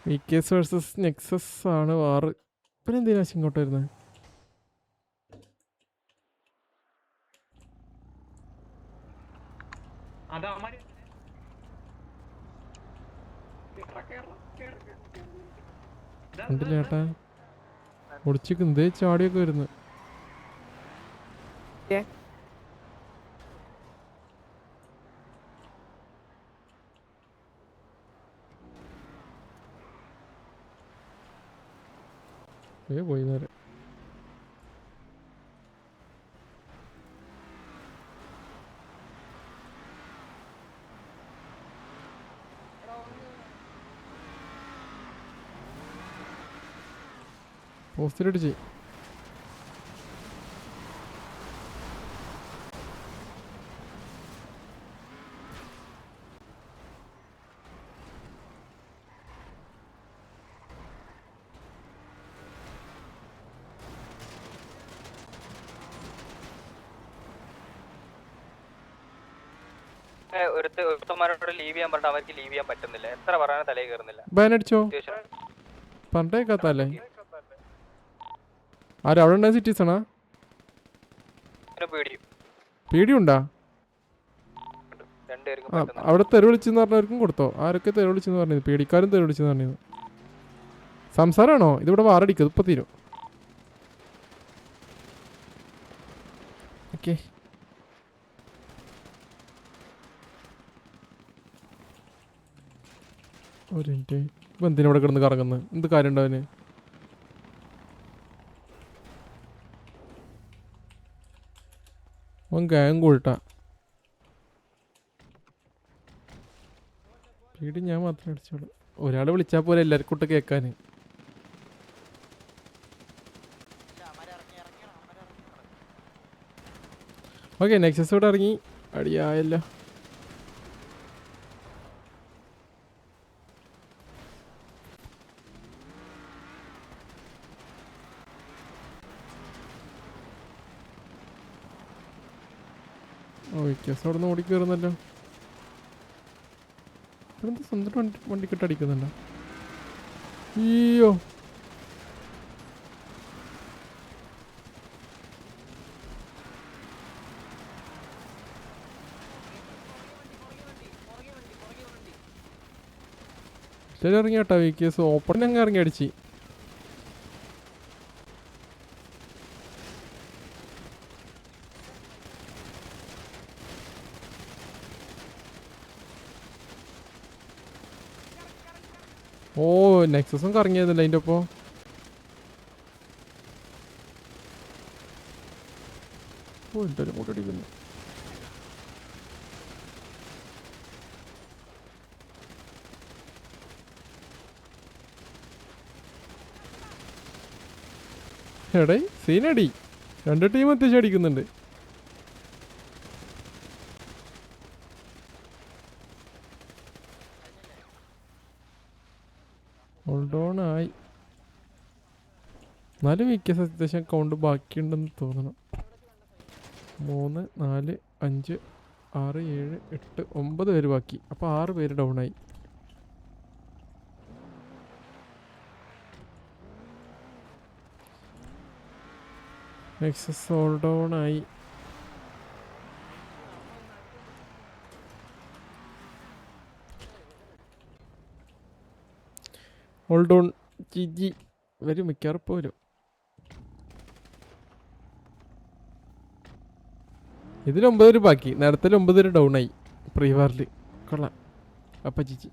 വിക്കേസ് versus Nexus ആണ് വാറ്. പിന്നെ എന്തിനാ ഇങ്ങോട്ട് വരുന്നത്? കണ്ടില്ല ചേട്ടാ, ഒളിച്ചിക്ക് എന്തേ ചാടിയൊക്കെ വരുന്നു. പോയി നേരെ പോസ്റ്റിലടിച്ച്. ലീവ് ചെയ്യാൻ പറഞ്ഞിട്ട് അവർക്ക് ലീവ് ചെയ്യാൻ പറ്റുന്നില്ല. എത്ര പറയാൻ തലയിൽ കയറുന്നില്ല. ബാനടിച്ചോ പറഞ്ഞേക്കാത്തല്ലേ? ആരും അവിടെ ഉണ്ടായ സിറ്റീസാണാ? പേടിയുണ്ടാ? അവിടെ തെരു വിളിച്ചെന്ന് പറഞ്ഞവർക്കും കൊടുത്തോ? ആരൊക്കെ തെരു വിളിച്ചെന്ന് പറഞ്ഞത്? പേടിക്കാരും തെരു വിളിച്ചെന്ന് പറഞ്ഞത് സംസാരമാണോ? ഇതിവിടെ വാറടിക്കും, ഇപ്പൊ തീരും. ഓക്കെ, ഒരു മിനിറ്റ്. ഇപ്പം എന്തിനാ ഇവിടെ കിടന്ന് കറങ്ങുന്നത്? എന്ത് കാര്യം ഉണ്ടാവിന്? അവൻ ഗാങ് കൂട്ടാ. പേടി ഞാൻ മാത്രമേ അടിച്ചോളൂ. ഒരാൾ വിളിച്ചാൽ പോലെ എല്ലാവർക്കും കൂട്ട് കേൾക്കാൻ. ഓക്കെ, നെക്സസ് ഇവിടെ ഇറങ്ങി. അടിയായല്ലോ. ഓ, വിക്കേസ് അവിടെ നിന്ന് ഓടിക്കയറുന്നല്ലോ. എന്താ സ്വന്തം വണ്ടിക്കിട്ട് അടിക്കുന്നുണ്ടോ? അയ്യോ, ശരി ഇറങ്ങി കേട്ടോ. വിക്കേസ് ഓപ്പണിൽ അങ്ങ് ഇറങ്ങി അടിച്ച്. ഓ, നെക്സസും കറങ്ങിയതല്ല അതിൻ്റെ ഒപ്പം. ഓ, എന്തായാലും കൂടെ അടിക്കുന്നു. എടേ സീനടി, രണ്ട് ടീം അത്യാവശ്യം അടിക്കുന്നുണ്ട്. ഹോൾഡോൺ ആയി. എന്നാലും വിക്കേസ് അത്യാവശ്യം കൗണ്ട് ബാക്കിയുണ്ടെന്ന് തോന്നണം. 3, 4, 5, 6, 7, 8, 9 പേര് ബാക്കി. അപ്പോൾ 6 പേര് ഡൗൺ ആയി. നെക്സസ് ഹോൾഡ് ഓൺ ആയി. ഹോൾഡ് ഓൺ ജി വരും മിക്കവാറും പോലും. ഇതിൽ 9 പേര് ബാക്കി. നേരത്തെ 9 പേര് ഡൗൺ ആയി പ്രീ വാറിൽ. കൊള്ളാം. അപ്പം ജിജി.